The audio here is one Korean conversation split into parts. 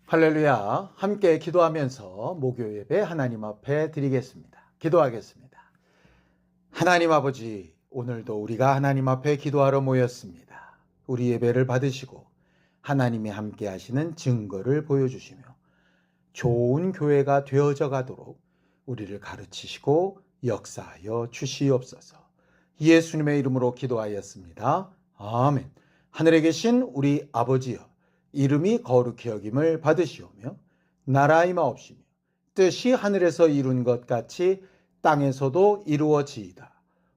할렐루야. 함께 기도하면서 목요 예배 하나님 앞에 드리겠습니다. 기도하겠습니다. 하나님 아버지, 오늘도 우리가 하나님 앞에 기도하러 모였습니다. 우리 예배를 받으시고 하나님이 함께 하시는 증거를 보여주시며 좋은 교회가 되어져 가도록 우리를 가르치시고 역사하여 주시옵소서. 예수님의 이름으로 기도하였습니다. 아멘. 하늘에 계신 우리 아버지여, 이름이 거룩히 여김을 받으시오며 나라 임하옵시며 뜻이 하늘에서 이룬 것 같이 땅에서도 이루어지이다.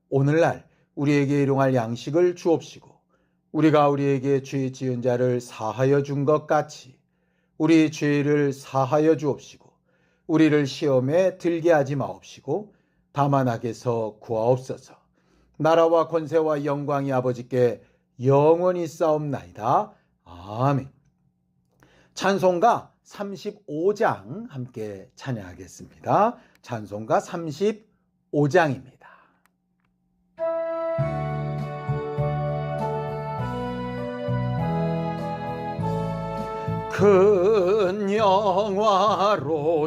오늘날 우리에게 일용할 양식을 주옵시고 우리가 우리에게 죄 지은 자를 사하여 준 것 같이 우리 죄를 사하여 주옵시고 우리를 시험에 들게 하지 마옵시고 다만 악에서 구하옵소서. 나라와 권세와 영광이 아버지께 영원히 싸움나이다. 아멘. 찬송가 35장 함께 찬양하겠습니다. 찬송가 35장입니다. 큰 영화로신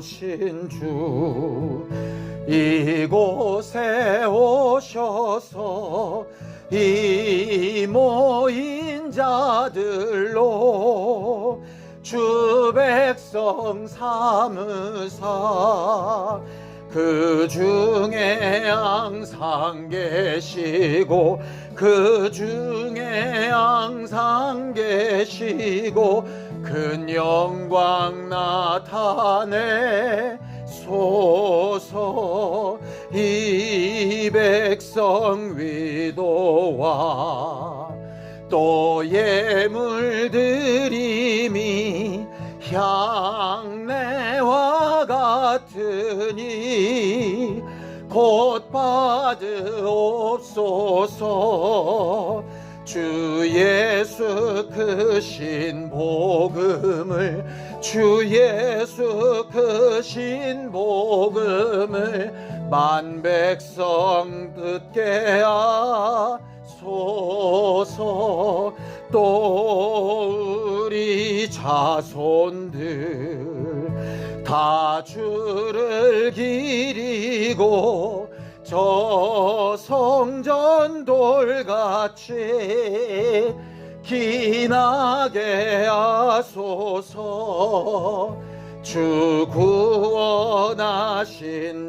주 이곳에 오셔서 이 모인 자들로 주 백성 삼으사 그 중에 항상 계시고 그 중에 항상 계시고 큰 영광 나타내 소서. 이 백성 위도와 또 예물 드림이 향내와 같으니 곧 받으옵소서. 주 예수 크신 복음을 주 예수 크신 복음을 만 백성 듣게 하소서. 또 우리 자손들 다 주를 기리고 저 성전 돌같이 기나게 하소서. 주 구원하신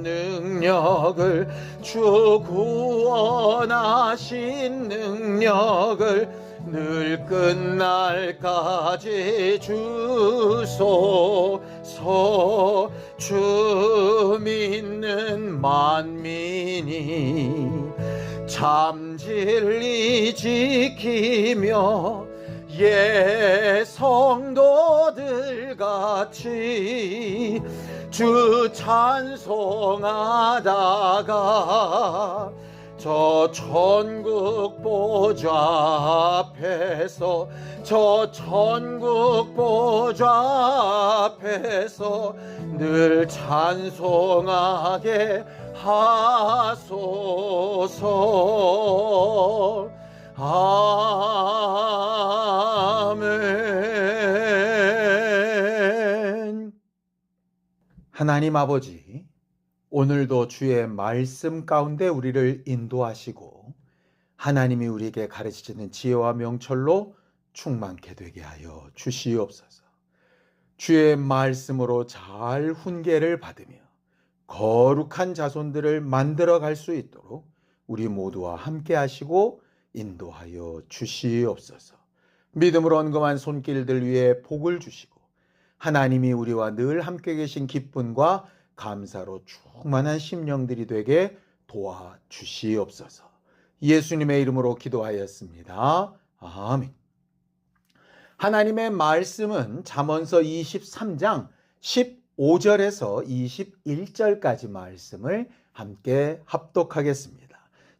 능력을 주 구원하신 능력을 늘 끝날까지 주소서. 주 믿는 만민이 참 진리 지키며 예 성도들 같이 주 찬송하다가 저 천국 보좌 앞에서 저 천국 보좌 앞에서 늘 찬송하게 하소서. 아멘. 하나님 아버지, 오늘도 주의 말씀 가운데 우리를 인도하시고 하나님이 우리에게 가르치시는 지혜와 명철로 충만케 되게 하여 주시옵소서. 주의 말씀으로 잘 훈계를 받으며 거룩한 자손들을 만들어 갈 수 있도록 우리 모두와 함께 하시고 인도하여 주시옵소서. 믿음으로 언검한 손길들 위에 복을 주시고 하나님이 우리와 늘 함께 계신 기쁨과 감사로 충만한 심령들이 되게 도와주시옵소서. 예수님의 이름으로 기도하였습니다. 아멘. 하나님의 말씀은 잠언서 23장 15절에서 21절까지 말씀을 함께 합독하겠습니다.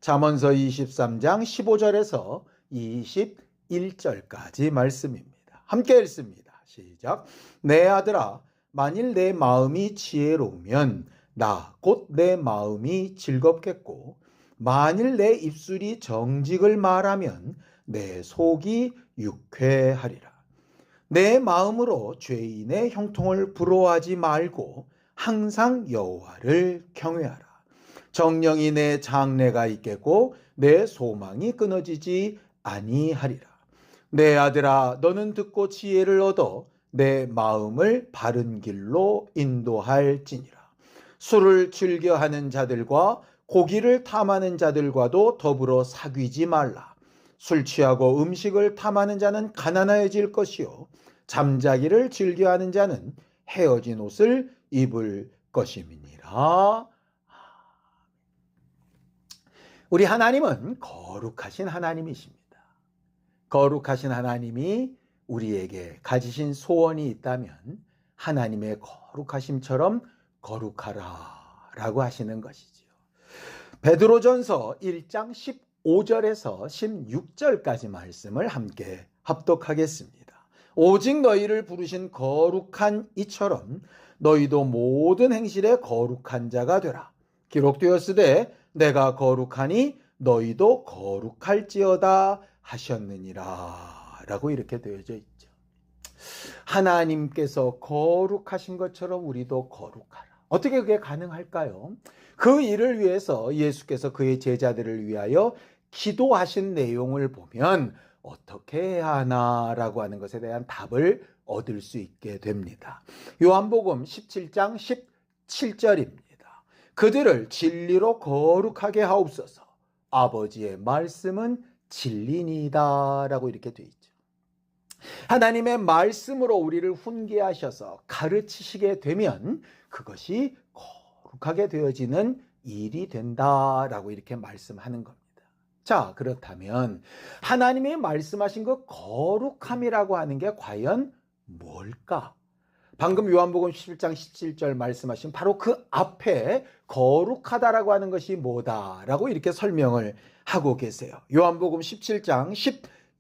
잠언서 23장 15절에서 21절까지 말씀입니다. 함께 읽습니다. 시작. 내 아들아, 만일 내 마음이 지혜로우면 나 곧 내 마음이 즐겁겠고 만일 내 입술이 정직을 말하면 내 속이 유쾌하리라. 내 마음으로 죄인의 형통을 부러워하지 말고 항상 여호와를 경외하라. 정령이 내 장래가 있겠고 내 소망이 끊어지지 아니하리라. 내 아들아, 너는 듣고 지혜를 얻어 내 마음을 바른 길로 인도할지니라. 술을 즐겨하는 자들과 고기를 탐하는 자들과도 더불어 사귀지 말라. 술 취하고 음식을 탐하는 자는 가난해질 것이요 잠자기를 즐겨하는 자는 헤어진 옷을 입을 것임이니라. 우리 하나님은 거룩하신 하나님이십니다. 거룩하신 하나님이 우리에게 가지신 소원이 있다면 하나님의 거룩하심처럼 거룩하라 라고 하시는 것이지요. 베드로전서 1장 15절에서 16절까지 말씀을 함께 합독하겠습니다. 오직 너희를 부르신 거룩한 이처럼 너희도 모든 행실에 거룩한 자가 되라. 기록되었으되 내가 거룩하니 너희도 거룩할지어다 하셨느니라 라고 이렇게 되어져 있죠. 하나님께서 거룩하신 것처럼 우리도 거룩하라. 어떻게 그게 가능할까요? 그 일을 위해서 예수께서 그의 제자들을 위하여 기도하신 내용을 보면 어떻게 해야 하나라고 하는 것에 대한 답을 얻을 수 있게 됩니다. 요한복음 17장 17절입니다. 그들을 진리로 거룩하게 하옵소서. 아버지의 말씀은 진리니이다 라고 이렇게 되어 있죠. 하나님의 말씀으로 우리를 훈계하셔서 가르치시게 되면 그것이 거룩하게 되어지는 일이 된다라고 이렇게 말씀하는 겁니다. 자, 그렇다면 하나님이 말씀하신 그 거룩함이라고 하는 게 과연 뭘까? 방금 요한복음 11장 17절 말씀하신 바로 그 앞에 거룩하다라고 하는 것이 뭐다라고 이렇게 설명을 하고 계세요. 요한복음 17장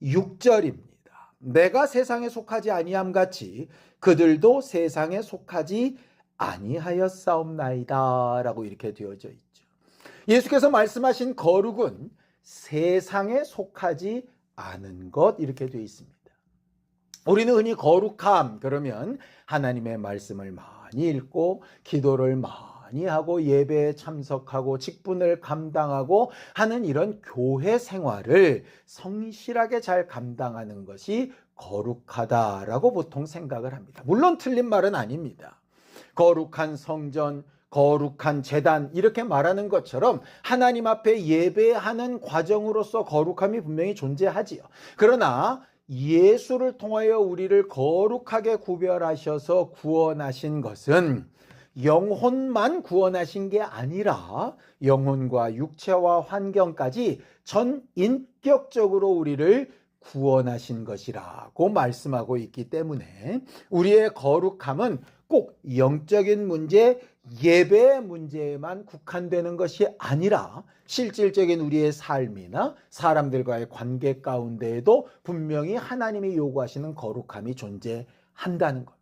16절입니다. 내가 세상에 속하지 아니함 같이 그들도 세상에 속하지 아니하였사옵나이다 라고 이렇게 되어져 있죠. 예수께서 말씀하신 거룩은 세상에 속하지 않은 것 이렇게 되어 있습니다. 우리는 흔히 거룩함 그러면 하나님의 말씀을 많이 읽고 기도를 많이 하고 예배에 참석하고 직분을 감당하고 하는 이런 교회 생활을 성실하게 잘 감당하는 것이 거룩하다라고 보통 생각을 합니다. 물론 틀린 말은 아닙니다. 거룩한 성전, 거룩한 제단 이렇게 말하는 것처럼 하나님 앞에 예배하는 과정으로서 거룩함이 분명히 존재하지요. 그러나 예수를 통하여 우리를 거룩하게 구별하셔서 구원하신 것은 영혼만 구원하신 게 아니라 영혼과 육체와 환경까지 전 인격적으로 우리를 구원하신 것이라고 말씀하고 있기 때문에 우리의 거룩함은 꼭 영적인 문제, 예배의 문제에만 국한되는 것이 아니라 실질적인 우리의 삶이나 사람들과의 관계 가운데에도 분명히 하나님이 요구하시는 거룩함이 존재한다는 겁니다.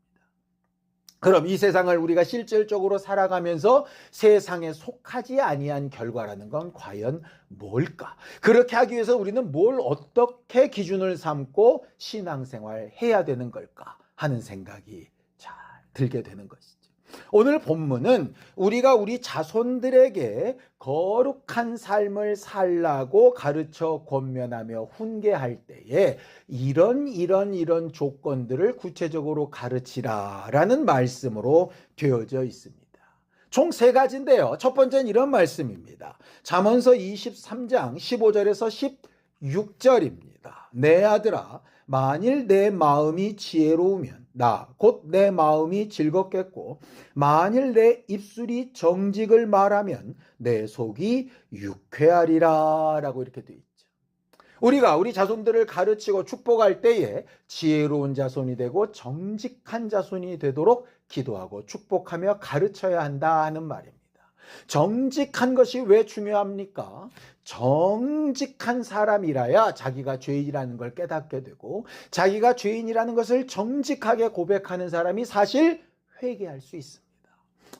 그럼 이 세상을 우리가 실질적으로 살아가면서 세상에 속하지 아니한 결과라는 건 과연 뭘까? 그렇게 하기 위해서 우리는 뭘 어떻게 기준을 삼고 신앙생활 해야 되는 걸까 하는 생각이 잘 들게 되는 것이죠. 오늘 본문은 우리가 우리 자손들에게 거룩한 삶을 살라고 가르쳐 권면하며 훈계할 때에 이런 조건들을 구체적으로 가르치라라는 말씀으로 되어져 있습니다. 총 3가지인데요. 첫 번째는 이런 말씀입니다. 잠언서 23장 15절에서 16절입니다. 내 아들아, 만일 내 마음이 지혜로우면 나 곧 내 마음이 즐겁겠고 만일 내 입술이 정직을 말하면 내 속이 유쾌하리라 라고 이렇게 되어 있죠. 우리가 우리 자손들을 가르치고 축복할 때에 지혜로운 자손이 되고 정직한 자손이 되도록 기도하고 축복하며 가르쳐야 한다 하는 말입니다. 정직한 것이 왜 중요합니까? 정직한 사람이라야 자기가 죄인이라는 걸 깨닫게 되고 자기가 죄인이라는 것을 정직하게 고백하는 사람이 사실 회개할 수 있습니다.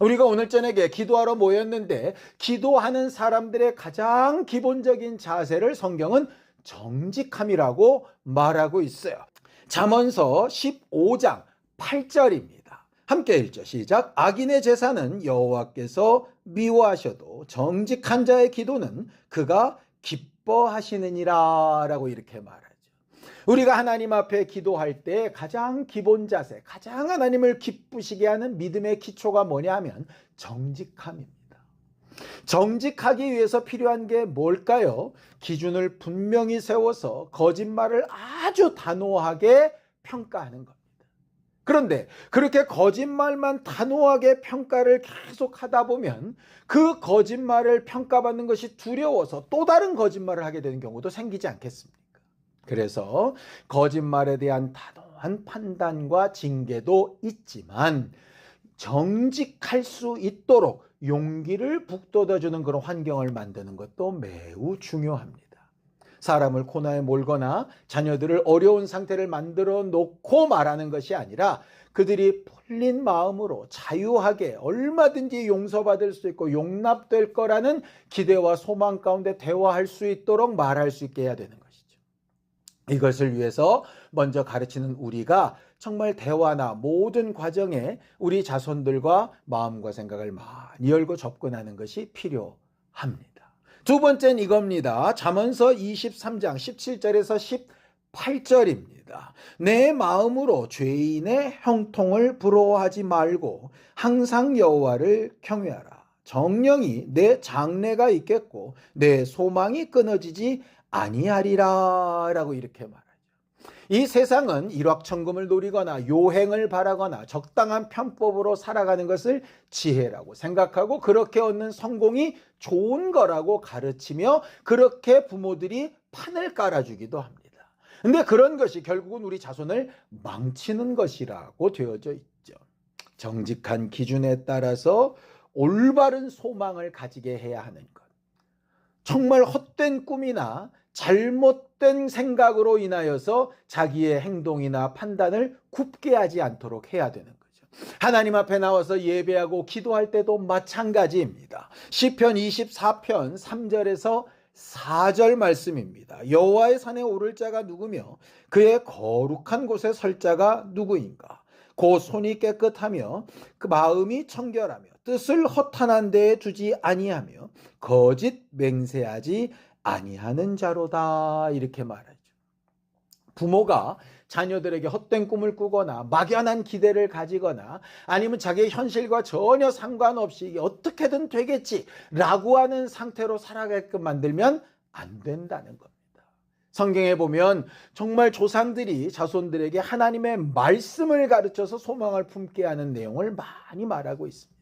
우리가 오늘 저녁에 기도하러 모였는데 기도하는 사람들의 가장 기본적인 자세를 성경은 정직함이라고 말하고 있어요. 잠언서 15장 8절입니다. 함께 읽죠. 시작. 악인의 제사는 여호와께서 미워하셔도 정직한 자의 기도는 그가 기뻐하시느니라 라고 이렇게 말하죠. 우리가 하나님 앞에 기도할 때 가장 기본 자세, 가장 하나님을 기쁘시게 하는 믿음의 기초가 뭐냐 하면 정직함입니다. 정직하기 위해서 필요한 게 뭘까요? 기준을 분명히 세워서 거짓말을 아주 단호하게 평가하는 겁니다. 그런데 그렇게 거짓말만 단호하게 평가를 계속 하다 보면 그 거짓말을 평가받는 것이 두려워서 또 다른 거짓말을 하게 되는 경우도 생기지 않겠습니까? 그래서 거짓말에 대한 단호한 판단과 징계도 있지만 정직할 수 있도록 용기를 북돋아주는 그런 환경을 만드는 것도 매우 중요합니다. 사람을 코너에 몰거나 자녀들을 어려운 상태를 만들어 놓고 말하는 것이 아니라 그들이 풀린 마음으로 자유하게 얼마든지 용서받을 수 있고 용납될 거라는 기대와 소망 가운데 대화할 수 있도록 말할 수 있게 해야 되는 것이죠. 이것을 위해서 먼저 가르치는 우리가 정말 대화나 모든 과정에 우리 자손들과 마음과 생각을 많이 열고 접근하는 것이 필요합니다. 두 번째는 이겁니다. 잠언서 23장 17절에서 18절입니다. 내 마음으로 죄인의 형통을 부러워하지 말고 항상 여호와를 경외하라. 정령이 내 장래가 있겠고 내 소망이 끊어지지 아니하리라 라고 이렇게 말하죠. 이 세상은 일확천금을 노리거나 요행을 바라거나 적당한 편법으로 살아가는 것을 지혜라고 생각하고 그렇게 얻는 성공이 좋은 거라고 가르치며 그렇게 부모들이 판을 깔아주기도 합니다. 근데 그런 것이 결국은 우리 자손을 망치는 것이라고 되어져 있죠. 정직한 기준에 따라서 올바른 소망을 가지게 해야 하는 것. 정말 헛된 꿈이나 잘못된 생각으로 인하여서 자기의 행동이나 판단을 굽게 하지 않도록 해야 되는 거죠. 하나님 앞에 나와서 예배하고 기도할 때도 마찬가지입니다. 시편 24편 3절에서 4절 말씀입니다. 여호와의 산에 오를 자가 누구며 그의 거룩한 곳에 설 자가 누구인가? 그 손이 깨끗하며 그 마음이 청결하며 뜻을 허탄한 데에 두지 아니하며 거짓 맹세하지 아니하는 자로다 이렇게 말하죠. 부모가 자녀들에게 헛된 꿈을 꾸거나 막연한 기대를 가지거나 아니면 자기의 현실과 전혀 상관없이 어떻게든 되겠지라고 하는 상태로 살아가게끔 만들면 안 된다는 겁니다. 성경에 보면 정말 조상들이 자손들에게 하나님의 말씀을 가르쳐서 소망을 품게 하는 내용을 많이 말하고 있습니다.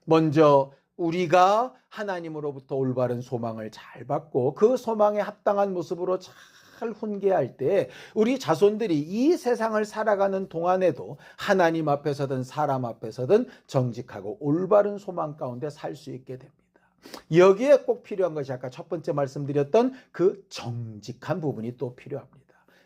먼저 우리가 하나님으로부터 올바른 소망을 잘 받고 그 소망에 합당한 모습으로 잘 훈계할 때 우리 자손들이 이 세상을 살아가는 동안에도 하나님 앞에서든 사람 앞에서든 정직하고 올바른 소망 가운데 살 수 있게 됩니다. 여기에 꼭 필요한 것이 아까 첫 번째 말씀드렸던 그 정직한 부분이 또 필요합니다.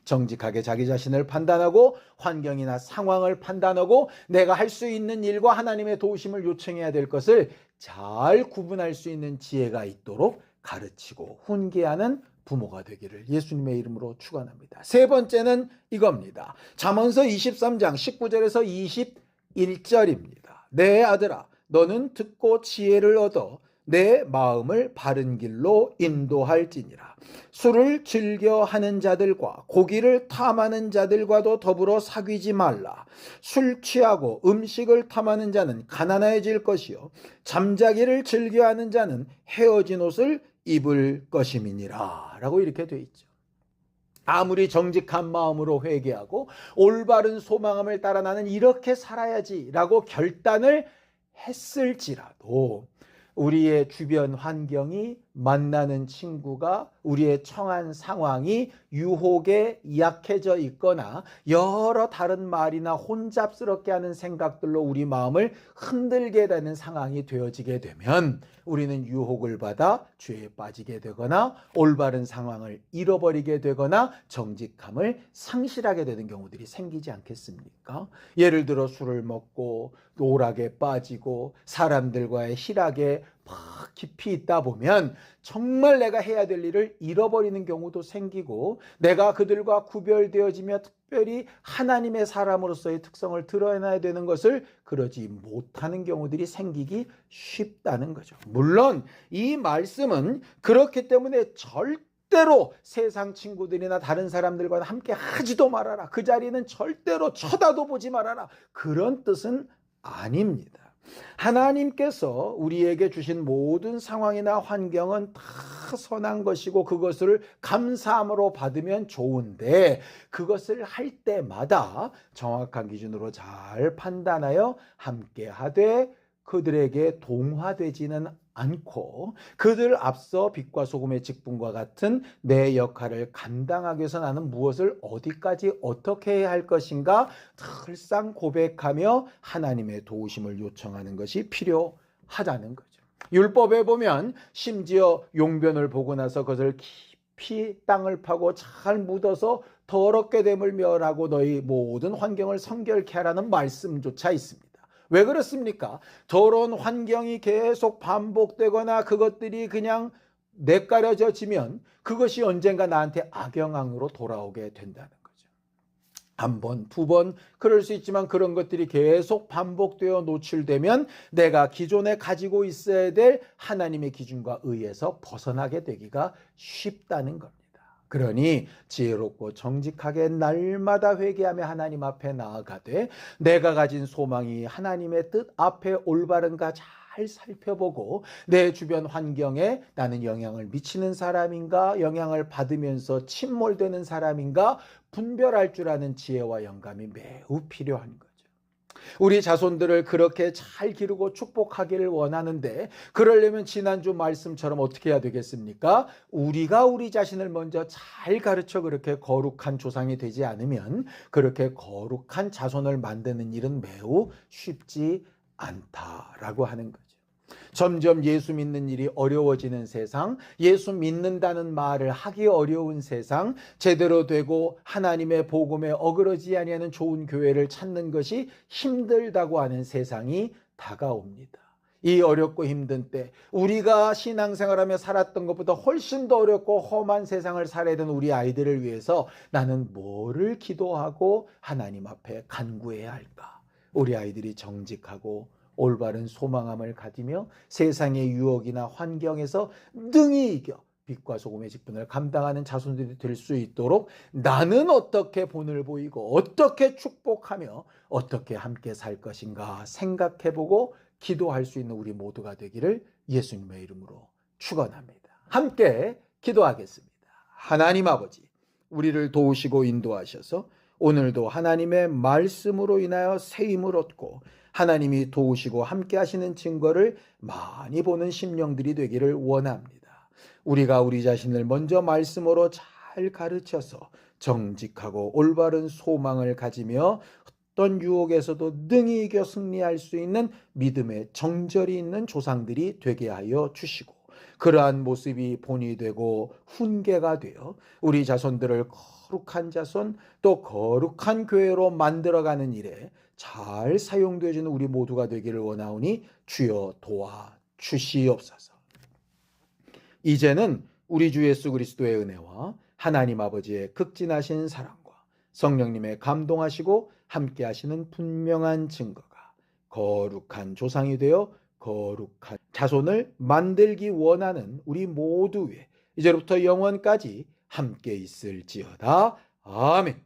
정직하게 자기 자신을 판단하고 환경이나 상황을 판단하고 내가 할 수 있는 일과 하나님의 도우심을 요청해야 될 것을 잘 구분할 수 있는 지혜가 있도록 가르치고 훈계하는 부모가 되기를 예수님의 이름으로 축원합니다. 세 번째는 이겁니다. 잠언서 23장 19절에서 21절입니다. 내 아들아 너는 듣고 지혜를 얻어 내 마음을 바른 길로 인도할지니라. 술을 즐겨 하는 자들과 고기를 탐하는 자들과도 더불어 사귀지 말라. 술 취하고 음식을 탐하는 자는 가난해질 것이요 잠자기를 즐겨 하는 자는 헤어진 옷을 입을 것임이니라 라고 이렇게 돼 있죠. 아무리 정직한 마음으로 회개하고 올바른 소망함을 따라 나는 이렇게 살아야지 라고 결단을 했을지라도 우리의 주변 환경이 만나는 친구가 우리의 처한 상황이 유혹에 약해져 있거나 여러 다른 말이나 혼잡스럽게 하는 생각들로 우리 마음을 흔들게 되는 상황이 되어지게 되면 우리는 유혹을 받아 죄에 빠지게 되거나 올바른 상황을 잃어버리게 되거나 정직함을 상실하게 되는 경우들이 생기지 않겠습니까? 예를 들어 술을 먹고 오락에 빠지고 사람들과의 희락에 막 깊이 있다 보면 정말 내가 해야 될 일을 잃어버리는 경우도 생기고, 내가 그들과 구별되어지며 특별히 하나님의 사람으로서의 특성을 드러내야 되는 것을 그러지 못하는 경우들이 생기기 쉽다는 거죠. 물론 이 말씀은 그렇기 때문에 절대로 세상 친구들이나 다른 사람들과 함께 하지도 말아라, 그 자리는 절대로 쳐다도 보지 말아라, 그런 뜻은 아닙니다. 하나님께서 우리에게 주신 모든 상황이나 환경은 다 선한 것이고 그것을 감사함으로 받으면 좋은데, 그것을 할 때마다 정확한 기준으로 잘 판단하여 함께 하되 그들에게 동화되지는 않고, 그들 앞서 빛과 소금의 직분과 같은 내 역할을 감당하기 위해서 나는 무엇을 어디까지 어떻게 해야 할 것인가 늘상 고백하며 하나님의 도우심을 요청하는 것이 필요하다는 거죠. 율법에 보면 심지어 용변을 보고 나서 그것을 깊이 땅을 파고 잘 묻어서 더럽게 됨을 멸하고 너희 모든 환경을 성결케 하라는 말씀조차 있습니다. 왜 그렇습니까? 더러운 환경이 계속 반복되거나 그것들이 그냥 내까려져지면 그것이 언젠가 나한테 악영향으로 돌아오게 된다는 거죠. 한 번, 두 번 그럴 수 있지만 그런 것들이 계속 반복되어 노출되면 내가 기존에 가지고 있어야 될 하나님의 기준과 의에서 벗어나게 되기가 쉽다는 겁니다. 그러니 지혜롭고 정직하게 날마다 회개하며 하나님 앞에 나아가되 내가 가진 소망이 하나님의 뜻 앞에 올바른가 잘 살펴보고 내 주변 환경에 나는 영향을 미치는 사람인가, 영향을 받으면서 침몰되는 사람인가 분별할 줄 아는 지혜와 영감이 매우 필요한 거죠. 우리 자손들을 그렇게 잘 기르고 축복하기를 원하는데, 그러려면 지난주 말씀처럼 어떻게 해야 되겠습니까? 우리가 우리 자신을 먼저 잘 가르쳐 그렇게 거룩한 조상이 되지 않으면 그렇게 거룩한 자손을 만드는 일은 매우 쉽지 않다라고 하는 거죠. 점점 예수 믿는 일이 어려워지는 세상, 예수 믿는다는 말을 하기 어려운 세상, 제대로 되고 하나님의 복음에 어그러지 아니하는 좋은 교회를 찾는 것이 힘들다고 하는 세상이 다가옵니다. 이 어렵고 힘든 때 우리가 신앙생활하며 살았던 것보다 훨씬 더 어렵고 험한 세상을 살아야 되는 우리 아이들을 위해서 나는 뭐를 기도하고 하나님 앞에 간구해야 할까? 우리 아이들이 정직하고 올바른 소망함을 가지며 세상의 유혹이나 환경에서 능히 이겨 빛과 소금의 직분을 감당하는 자손들이 될 수 있도록 나는 어떻게 본을 보이고 어떻게 축복하며 어떻게 함께 살 것인가 생각해보고 기도할 수 있는 우리 모두가 되기를 예수님의 이름으로 축원합니다. 함께 기도하겠습니다. 하나님 아버지, 우리를 도우시고 인도하셔서 오늘도 하나님의 말씀으로 인하여 새 힘을 얻고 하나님이 도우시고 함께 하시는 증거를 많이 보는 심령들이 되기를 원합니다. 우리가 우리 자신을 먼저 말씀으로 잘 가르쳐서 정직하고 올바른 소망을 가지며 어떤 유혹에서도 능히 이겨 승리할 수 있는 믿음의 정절이 있는 조상들이 되게 하여 주시고, 그러한 모습이 본이 되고 훈계가 되어 우리 자손들을 거룩한 자손 또 거룩한 교회로 만들어가는 일에 잘 사용되어지는 우리 모두가 되기를 원하오니 주여 도와 주시옵소서. 이제는 우리 주 예수 그리스도의 은혜와 하나님 아버지의 극진하신 사랑과 성령님의 감동하시고 함께 하시는 분명한 증거가 거룩한 조상이 되어 거룩한 자손을 만들기 원하는 우리 모두 위에 이제부터 영원까지 함께 있을지어다. 아멘.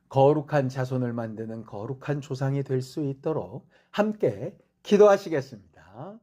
거룩한 자손을 만드는 거룩한 조상이 될 수 있도록 함께 기도하시겠습니다.